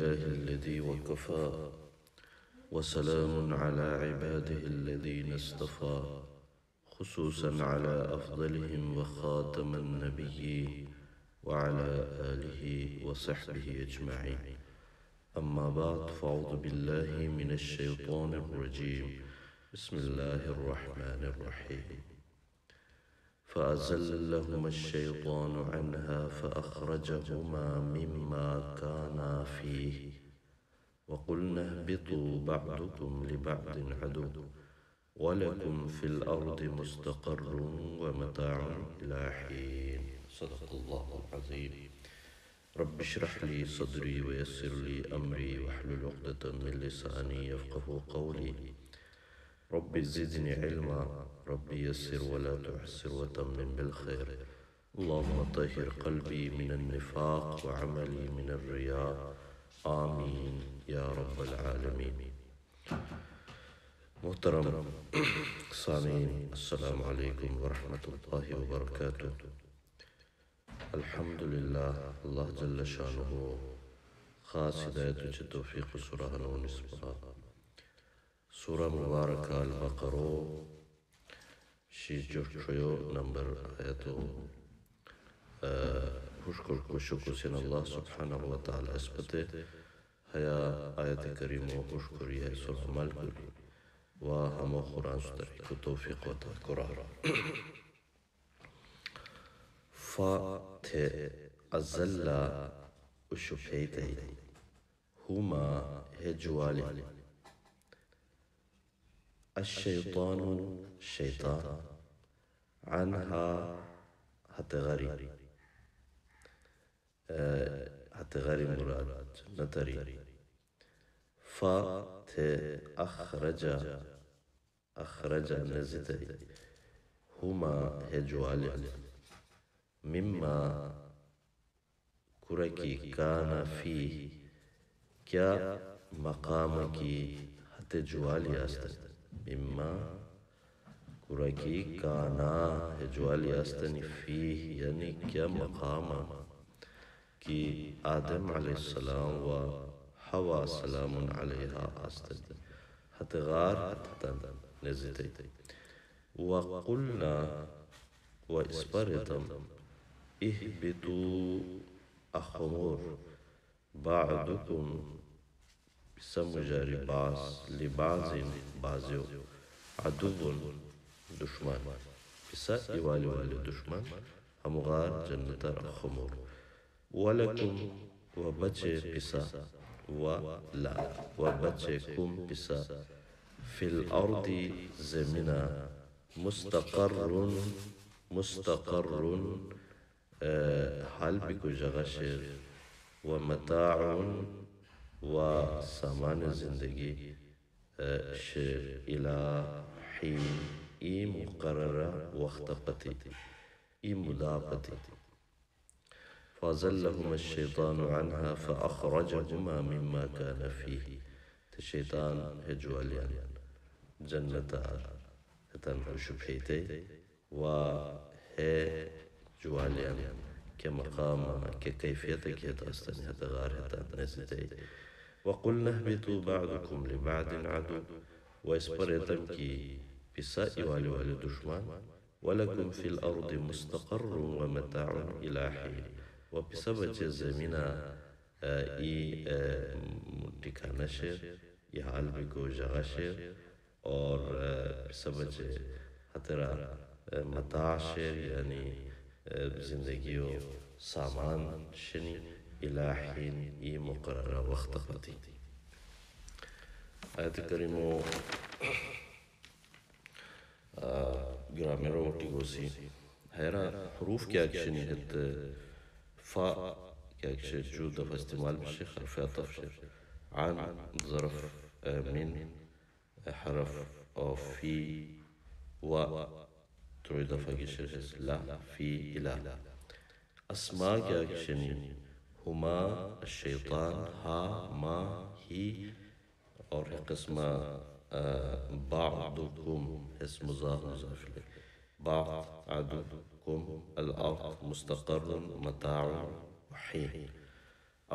لله الذي وكفى وسلام على عباده الذين اصطفى خصوصا على أفضلهم وخاتم النبيين وعلى آله وصحبه أجمعين. أما بعد، فأعوذ بالله من الشيطان الرجيم. بسم الله الرحمن الرحيم. فأزلهما الشيطان عنها فأخرجهما مما كانا فيه وقلنا اهبطوا بعضكم لبعض عدو ولكم في الأرض مستقر ومتاع إلى حين. صدق الله العظيم. رب اشرح لي صدري ويسر لي أمري واحلل عقدة من لساني يفقه قولي. رب زدني علما، رب يسر ولا تعسر وتمم بالخير. اللهم طهر قلبي من النفاق وعملي من الرياء، آمين يا رب العالمين. محترم سامعین، السلام علیکم ورحمۃ اللہ وبرکاتہ. الحمدللہ، اللہ جل شانہ خاص ہدایت و توفیق سورہ نسبہ سورہ مبارکہ البقرہ شیجوشیو نمبر آیتو شکر سن اللہ سبحانہ و تعالی اسپتے حیا آیت کریم و شکر یہ سورہ ملک و ہم قرآن ستر توفیق و تذکرہ. فاتح ازلہ اشفیتی ہما ہجوالی الشیطان شیطان عنها ہتغری ہتغری مراد نتری. فات اخرج نزتری ہما ہجوالی مما کرکی کانا فی کیا مقام کی ہتجوالی آستن. مما کرکی کانا ہجوالی آستن فی یعنی کیا مقام کی آدم علیہ السلام و حوا سلام علیہا آستن ہتغار ہتتن نزتی. وقلنا و اسپرتم اہبتو اخمور بعدکم سمجاری باس لبعض بازیو عدو دشمن پسا ایوالی والی دشمن ہمغار جنتر خمور. ولکم و بچے پسا و لا و بچے کم پسا فی الارض زمنا مستقر حال بکو جغشر و متاع و سامان زندگی شر الى حین ای مقررہ وقت پتی ای مداپتی. فازلہم الشیطان عنها فاخرجہما مما کان فیہ شیطان ہجوالیان جنتا ہتن شبھیتے و ہے جوالیان کے مقام کے کیفیت کی ہتاستن ہتغار ہتان نستے. وقلنا اہبتوا بعضکم لبعض عدو و اسپریتم کی پسا ایوالی والی دشمن. ولکم فی الارض مستقر و متاع الى حین و پسا بچے زمینہ ای ٹکانہ شیر یہ حال بکو جغا شیر اور پسا بچے ہترا متاع شیر یعنی زندگی و سامان شنی الى حین ای مقررہ وقت پتی. آیت کریمو گرامیرو ٹیگوسی حیرہ حروف کیا کشنی ہت فا کیا کشن جو دفع استعمال بشی حرف عطف شر عن ظرف من حرف او فی و تروی دفع کشن لا فی الہ. اسماء کیا کشنی ہما الشیطان ہا ما ہی اور قسمہ بعضکم اسم مضاف مضاف الیہ بعضکم الارض مستقر متاع وحین.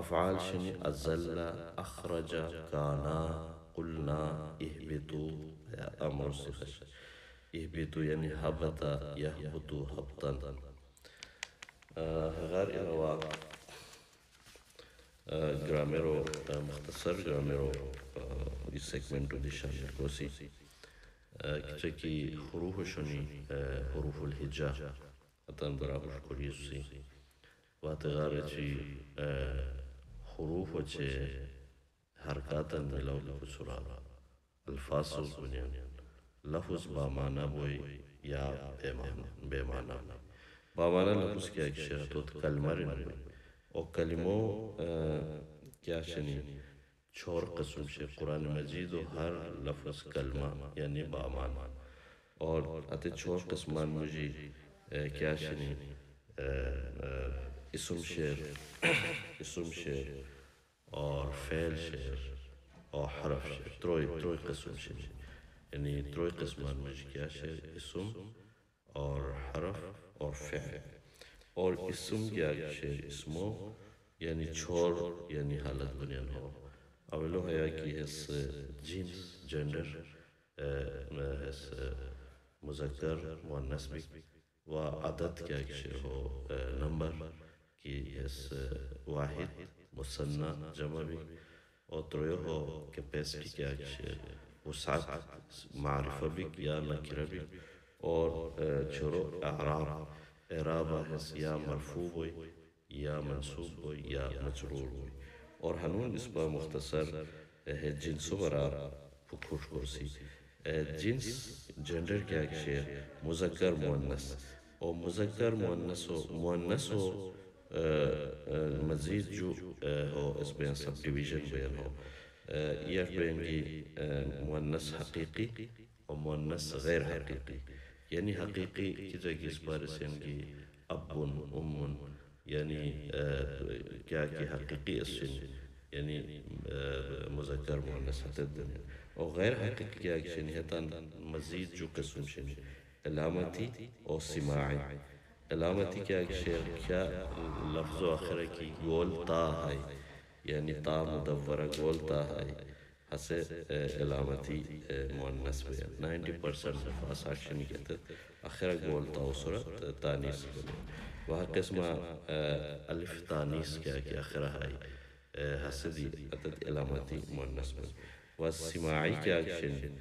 افعال شنی ازل اخرج کانا قلنا اهبطوا یا امر صفش اهبطوا یعنی حبط یهبط حبطا. غیر علاوہ گرامیرو مختصر گرامیرو اس سیگمنٹو دی شامل کوسی چکی حروف شنی حروف الهجا اتن برابر کوریسی واتغار چی حروف چه حرکاتا ملاو بسرعه الفاظ بنیان لفظ با معنی بوئی یا بے معنی. با معنی لفظ کیا ایک شیخ تو کلمہ رن بوئی اور کلموں کیا شنی چور قسم سے قرآن مجید و ہر لفظ کلمہ یعنی با معنی اور اتے چور قسمان مجھے کیا شنی اسم شعر اور فعل شعر اور حرف شعر تروئی قسم شعر یعنی تروئی قسمان مجھے کیا شعر اسم اور حرف اور فعل. اور اسم کیا شعر اسمو یعنی چھوڑ یعنی حالت بنیان ہو اولو ہے کہ اس جنس جنڈر اس مذکر مؤنث بھی و عدد کیا شعر ہو نمبر کی اس واحد مثنى جمع بھی اور ترویو ہو کیپیسٹی کیا شعر وسعت معرفہ بھی یا نکرہ بھی اور چھرو اعراب ہے یا مرفوع ہوئی یا منصوب ہوئی یا مجرور ہوئی. اور ہنون اس پر مختصر جنسو برا پکھوش کرسی جنس جنڈر کیا ایک شعر مذکر مؤنث اور مذکر مؤنث ہو مزید جو ہو اس بین سب ڈیویژن بین ہو یہ بین کی مؤنث حقیقی اور مؤنث غیر حقیقی یعنی حقیقی کی جگہ اس بارے سے ان کی ابن امن یعنی کیا کہ حقیقی اسم یعنی مذکر مؤنث دنیا اور غیر حقیقی کیا کہ شنیتا مزید جو قسم شنی علامتی اور سماعی. علامتی کیا کہ شعر کیا لفظ و آخرہ کی گول تا ہے یعنی تا مدورہ گول تا ہے ہسے علامتی مؤنث بیان 90% فاس آکشنی کہتے آخرہ گول تا و صورت تانیس بنے وہ قسمہ الف تانیس کیا کہ آخرہ ہے ہسے دی عدد علامتی مؤنث بنے. وہ سماعی کیا آکشن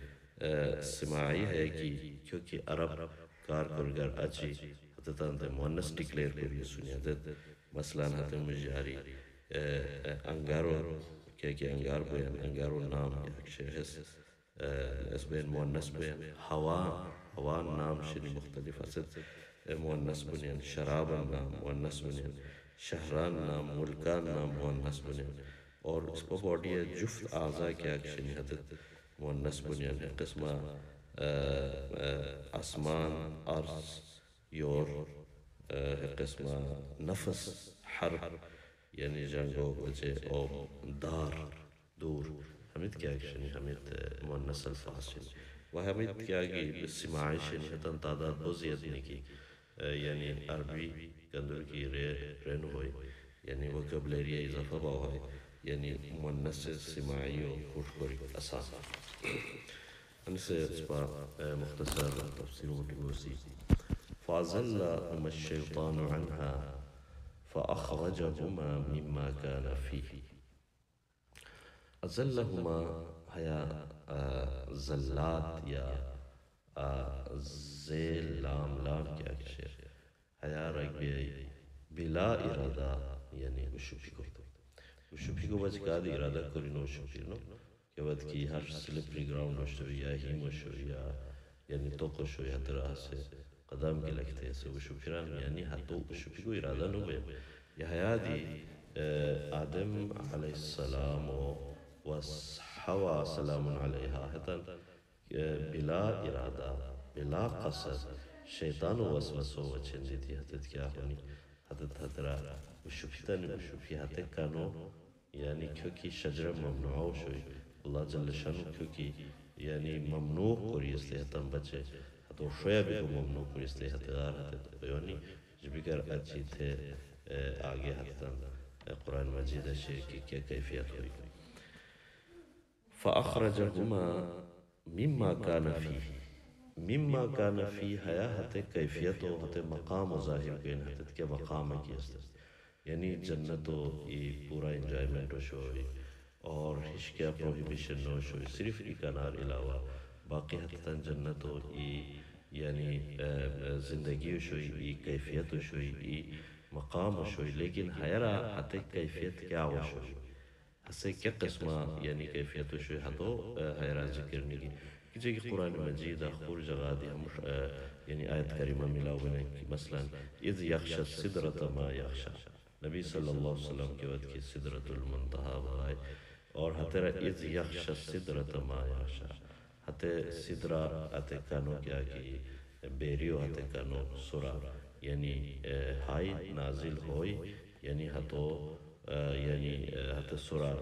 سماعی ہے کہ کیونکہ عرب کار کرگر اچھی حتتاً تے مؤنث ڈکلیر کریے سنیا دے مثلاً حتی مجھاری انگارو کہ انگار بیان انگارو نام کیا اس بین مؤنث بیان ہوا نام شنی مختلف اسد مؤنث بنیان شراب نام مؤنث بنیان شہران نام ملکان نام مؤنث بنیان. اور اس پر باڈی ہے جفت اعضاء کیا شنی حدد مؤنث بنیان ہے قسمہ اسمان عرض یور قسمہ نفس حرب یعنی جنگو بچے او دار دور حمید کیا شنی حمید مؤنث الفاظ شنی و حمید کیا کہ سماعی شنی حتن تعداد بہت زیادہ نہیں کی یعنی عربی کندر کی رینو ہوئی یعنی وکبلیری اضافہ با ہوئی یعنی مؤنث سماعی و خوشبری اساس ان سے اس پر مختصر تفسیروں کی گوزی. فَأَزَلَّهُمَا الشَّيْطَانُ عَنْهَا فَأَخْرَجَهُمَا مِمَّا كَانَ فِيهِ. أَزَلَّهُمَا ہیا زلات یا زیل لام کیا شیر ہیا رگ بیئی بلا ارادہ یعنی وشوپی کو بچ کاد ارادہ کری نو شوپی نو کہ ود کی ہر سلپری گراؤنڈ ہوشتو یا ہیم ہوشو یا یعنی توقع شو یا طرح سے قدم کے لگتے سے وشوپیران یعنی حتو وشوپی کو ارادہ نو بے یا حیا دی آدم علیہ السلام و حوا سلام علیہا حتن بلا ارادہ بلا قصد شیطان وسوسو وچندی تھی حتت کیا ہونی حتت حترہ وشوپیتن وشوپی حتت کانو یعنی کیونکہ شجر ممنوع شوئی اللہ جل شانو کیونکہ یعنی ممنوع کوری استحتم بچے تو شویا بھی کو ممنوع کوری استحتگار حتت بیونی جبکر اچھی تھے آگے حتن قرآن مجید شیر کی کیا کیفیت ہوئی. فَأَخْرَجَهُمَا مِمَّا كَانَ فِيهِ مِمَّا كَانَ فِيهِ حیا ہتے کیفیت و ہتے مقام و ظاہر کین ہتے کیا مقام ہے کی است یعنی جنت و یہ پورا انجوائمنٹ و شوئی اور ہش کیا پروہیبیشن نو شوئی صرف ای کنار علاوہ باقی حتی جنت و یہ یعنی زندگی و شوئی ای کیفیت و شوئی ای مقام و شوئی لیکن حیرہ حتی کیفیت کیا و شوئی ہسے کیا قسمہ یعنی کیفیت و شوئی حتو حیرہ ذکر نگی کہ کہ قرآن مجید خور جگہ دی ہم یعنی آیت کریمہ ملاو بنے مثلا اذ یخش الصدرت ما یخشا نبی صلی اللہ علیہ وسلم کے وقت کی صدرت المنتہا بھائی اور حتیرہ اذ یخش الصدرت ما یخشا حتی صدرہ حتی کانو کیا کی بیریو حتی کانو سورا یعنی ہائی نازل ہوئی یعنی حتو یعنی حتی سورا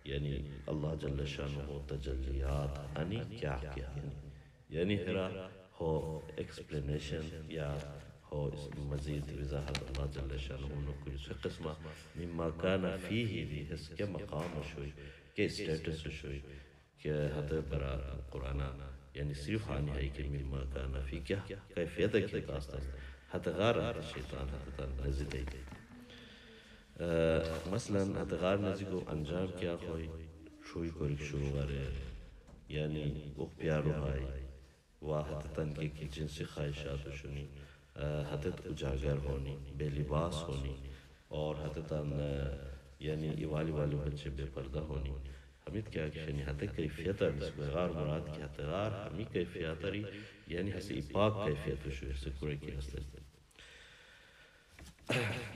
یعنی اللہ جل شانہ تجلیات انی کیا کیا یعنی ہرا ہو ایکسپلینیشن یا ہو مزید وضاحت اللہ جل شانہ نکل سے قسمہ مما کانا فیہی دی اس کے مقام شوئی کے اسٹیٹس شوئی کہ حتی برا قرآن یعنی صرف آنی ہے کہ مما کانا فی کیا کیفیت کی کاستا حتی غار شیطان حتی نزد ہے مثلا حتی غار نزد کو انجام کیا ہوئی شوئی کو رک شروع گارے یعنی وہ پیارو آئی واحد تنگی کی جنسی خواہشات شنی حتت اجاگر ہونی بے لباس ہونی اور حتتاً یعنی ایوالی والے بچے بے پردہ ہونی حمید کیا کہ حتت کیفیت غار مراد کی حتت غار ہمیں کیفیت رہی یعنی حسی پاک کیفیت شوئی سے کرے کی حسد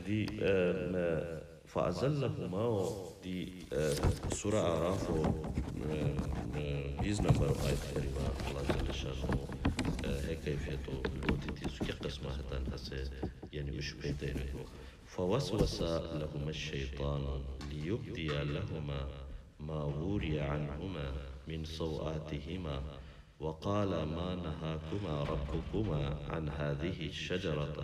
دی فَأَزَلَّهُمَا دی سورہ آراف 20 نمبر آیت کریمہ اللہ جل شانہ ہے کیفیت و لوتی تھی اس کی قسمہ حتاً حسے یعنی اشپیتے رہو فَوَسْوَسَ لَهُمَ الشَّيْطَانُ لِيُبْدِيَ لَهُمَا مَا وُورِيَ عَنْهُمَا مِنْ سَوْآتِهِمَا وَقَالَ مَا نَهَاكُمَا رَبُّكُمَا عَنْ هَذِهِ الشَّجَرَةَ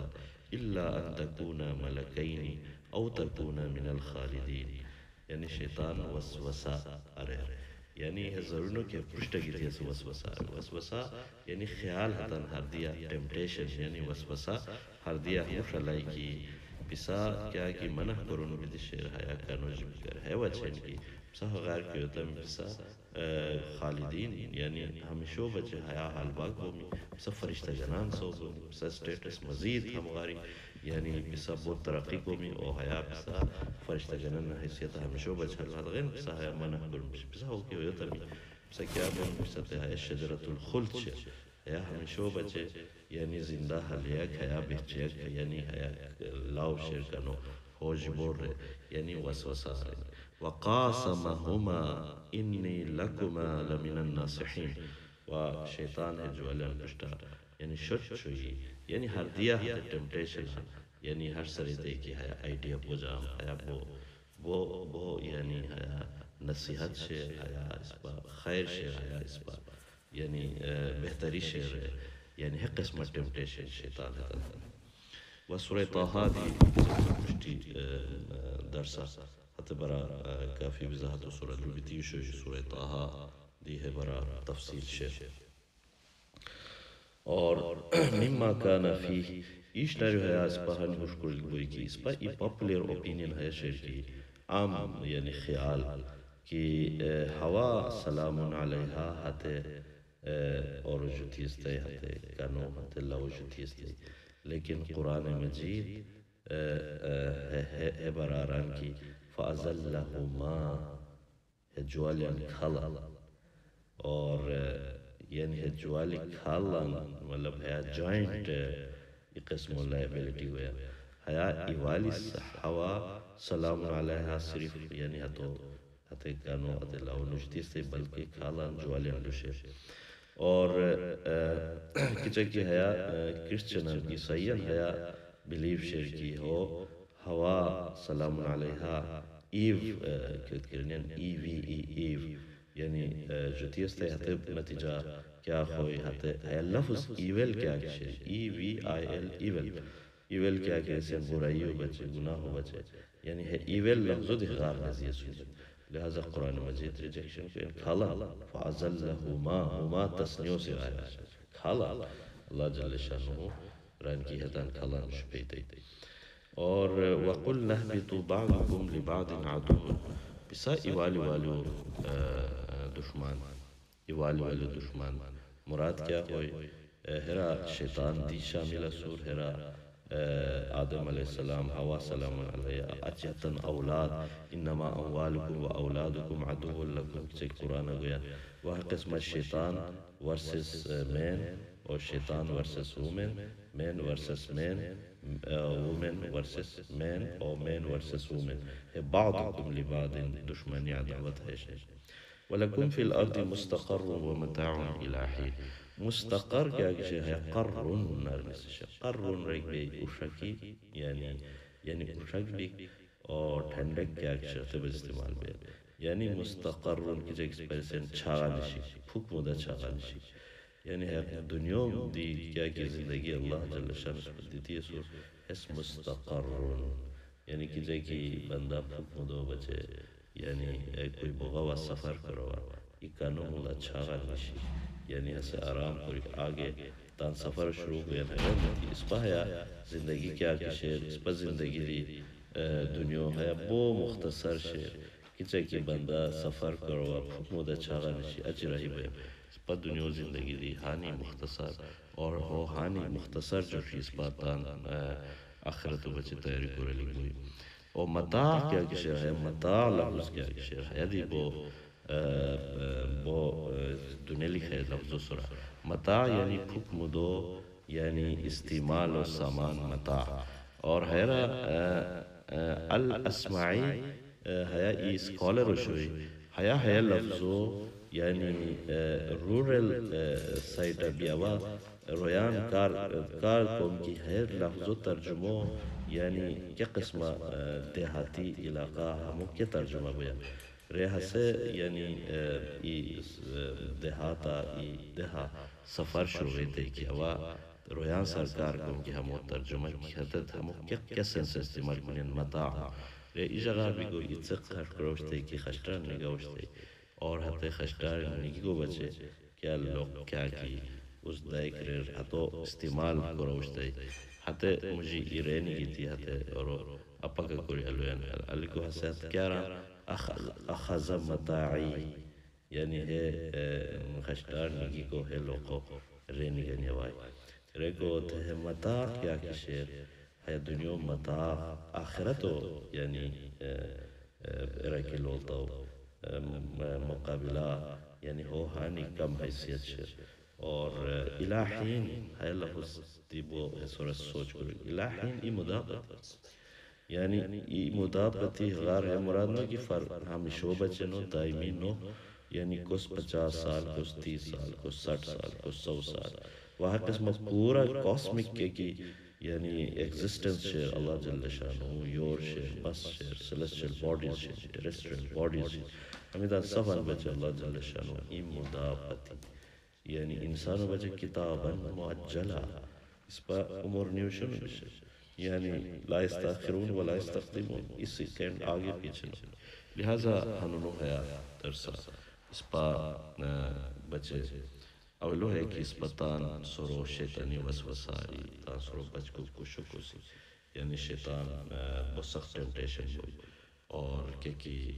إِلَّا أَن تَكُونَا مَلَكَيْنِ أَوْ تَكُونَا مِنَ الْخَالِدِينَ یعنی شیطان وسوسہ ارے یعنی ہے ضرورنو کہ پشتگی تیسے وسوسہ وسوسہ یعنی خیال حتاً ہر دیا ٹیمپٹیشن یعنی وسوسہ ہر دیا مشالائی کی پسا کیا کی منع کرون بدی شیر حیاء کانو جمکر ہے وچھن کی پسا غیر کی ہوتا ہے پسا خالدین یعنی ہمیشو بچے حیاء حال باغ ہومی پسا فرشتہ جنان سو ہومی پسا سٹیٹس مزید ہم غاری یعنی پسا بہت ترقی کومی او حیاء پسا فرشتہ جنان حیثیت ہمیشو بچے اللہ غیر پسا حیاء منع کرون پسا ہو کے ہوتا ہے پسا کیا بون پسا تہائی شجرت الخلد شیر حیاء ہمیشو بچے یعنی زندہ حلیق حیاء بہچیق یعنی حیاء لاؤ شیر کنو ہوج بور رہے یعنی وسوسہ رہے وقاسمہما انی لکما لمن الناصحین و شیطان ہے جو علیہ پشتا یعنی شٹ شوئی یعنی ہر دیا ہے ٹیمپٹیشن یعنی ہر سرے دیکھی ہے آئیڈیا بو جام ہے وہ یعنی ہے نصیحت شیر ہے اس پر خیر شیر ہے اس پر یعنی بہتری شیر ہے یعنی ہے قسم ٹیمپٹیشن شیطان ہے و سورہ طاہا دی پشتی درسہ حتی برا کافی وضاحت و سورہ دلبیتی شوی سورہ طاہا دی ہے برا تفصیل شیر اور مما کانا فی ایش ناریو ہے اس پا ہنی مشکل گوئی کی اس پا ای پاپولر اوپینین ہے شیر کی عام یعنی خیال کہ ہوا سلام علیہا حتی اور جو تیستے حتی کانو حتی اللہ جو تیستے لیکن قرآن مجید ہے براران کی فَأَزَلَّهُمَا جوالین کھالا اور یعنی ہے جوالی کھالا مطلب ہے جوائنٹ قسم لائبیلٹی ہویا ہے ایوالی ہوا سلام علیہا صرف یعنی حتی کانو حتی لاؤ نجتیس تے بلکہ کھالا جوالی انڈوشے اور کچھ کی حیا کرسچنر کی سیئن حیا بلیف شیر کی ہو ہوا سلام علیہا ایو کہت کرنین ای وی ای ایو یعنی جو تیستے حتی نتیجہ کیا ہوئی حتی ہے لفظ ایویل کیا کشیر ای وی آئی ایل ایویل ایویل کیا کہتے ہیں برائیو بچے گناہو بچے یعنی ہے ایویل لفظ دی غار نزیه سوزی لہذا قرآن مجید ریجیکشن کو کھالا فَعَزَلَّهُمَا ہما تسنیوں سے آیا کھالا اللہ جل شانہ ران کی ہدان کھالا شپیتے اور وَقُلْ نَحْبِتُ بَعْضُكُمْ لِبَعْضٍ عَدُوٌ بسا ایوالی والو دشمن ایوالی والو دشمن مراد کیا ہوئی ہرا شیطان دی شامل سور ہرا آدم علیہ السلام حوا سلام علیہ اچھتن اولاد انما اموالکم و اولادکم عدو لکم چیک قرآن گویا وہ قسم شیطان ورسس مین اور شیطان ورسس وومن مین ورسس مین وومن ورسس مین اور مین ورسس وومن ہے بعضکم لبعض دشمنی عداوت ہے وَلَكُمْ فِي الْأَرْضِ مُسْتَقَرٌ وَمَتَاعٌ إِلَىٰ حِينٍ مستقر کیا کسی ہے قرن نرمس قرن ریک بے اشکی یعنی اشک بھی اور ٹھنڈک کیا کسی ہے استعمال بے یعنی مستقرن کی جگہ ایکسپریشن چھاگا نشی پھوک مدہ چھاگا نشی یعنی ہے دنیا دی کیا کی زندگی اللہ جل شانہ دیتی ہے سو اس مستقرن یعنی کی جگہ کی بندہ پھوک مدہ بچے یعنی کوئی بغاوہ سفر کروا اکانو مدہ چھاگا نشی یعنی اسے آرام پوری آگے تان سفر شروع ہویا ہے اس پا ہے زندگی کیا کی شیر اس پا زندگی دی دنیا ہے بو مختصر شیر کچھے کی بندہ سفر کروا مدہ چھاگا نشی اچھی رہی بے اس پا دنیا زندگی دی ہانی مختصر اور ہو ہانی مختصر جو اس پا تان آخرت و بچے تیاری کو رلی گوئی اور متاع کیا کی شیر ہے متاع لفظ کیا کی شیر ہے دی بو دنیا لکھے لفظ و سرا متاع یعنی حکم دو یعنی استعمال و سامان متاع اور حیرہ الاسماعی حیا ای اسکالر شوئی حیا لفظو یعنی رورل سائٹ بیاوا رویان کار قوم کی حیر لفظو ترجمو یعنی کیا قسمہ دیہاتی علاقہ ہمو کیا ترجمہ بیا ریحہ سے یعنی دیہاتا دیہا سفر شروع تے کیا وا رویان سرکار کو کہ ہمو ترجمہ کی حدت ہمو کیا سنس استعمال کنین متاع رے ای جگہ بھی کوئی اتسق خشکروشتے کی خشتر نگوشتے اور حتی خشتر نگو بچے کیا لوگ کیا کی اس دائک ریر حتو استعمال کروشتے حتی مجھے ایرینی کی تھی حتی اور اپا کا کوئی علوین علی کو حسیت کیا رہا اخذ متاعی یعنی ہے خشتار نگی کو ہے لوگو رینی گنی وائی ریکو تے متاع کیا کی شیر ہے دنیا متاع آخرتو یعنی ریکی لولتو مقابلہ یعنی ہو ہانی کم حیثیت شیر اور الہین ہے لفظ دیبو سورت سوچ کرو الہین ای مدابت یعنی ای مدابتی غار ہے مرادنو کی فرق ہمیشو بچے نو دائمی نو یعنی کس 50 سال کس 30 سال کس 60 سال کس 100 سال وہاں قسم پورا کاسمک کے کی یعنی ایگزسٹنس شیر اللہ جل شانہ یور شیر بس شیر سلیسٹیل باڈیز شیر ٹیرسٹریل باڈیز شیر ہمیدہ سفر بچے اللہ جل شانہ ای مدابتی یعنی انسانو بچے کتابا معجلہ اس پا امور نیوشن بچے یعنی لا استاخرون ولا استقدمون اس سیکنڈ آگے پیچھے لہذا ہنونو حیا ترسا اس پا بچے اولو ہے کہ اس پا تان سرو شیطانی وسوسائی تان سرو بچ کو کشو کسی یعنی شیطان بہت سخت ٹیمپٹیشن ہوئی اور کہ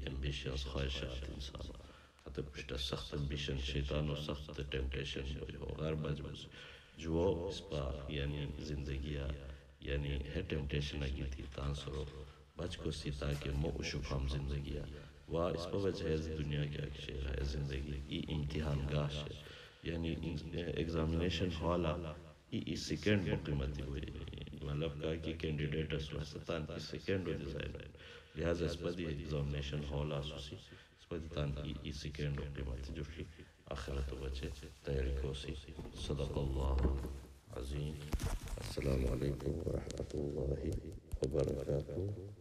امبیشنز خواہشات انسان حتی پشتا سخت امبیشن شیطان و سخت ٹیمپٹیشن ہوئی ہو غیر بجبز جو اس پا یعنی زندگیہ یعنی ہے ٹیمپٹیشن آگی تھی تان سرو بچ کو سی تاکہ مو شفام زندگیہ و اس پا وجہ ہے دنیا کیا شیر ہے زندگی ای امتحان گاہ شیر یعنی ایگزامینیشن حالا ای سیکنڈ مقیمتی ہوئی مطلب کہا کہ کینڈیڈیٹ اس وحستان ای سیکنڈ ہو ڈیزائن لہذا اس پا دی ایگزامینیشن حالا سوسی اس پا دی تان ای سیکنڈ مقیمتی جو شی آخرت بچے تیاری کو سی صدق اللہ عظیم السلام علیکم ورحمۃ اللہ وبرکاتہ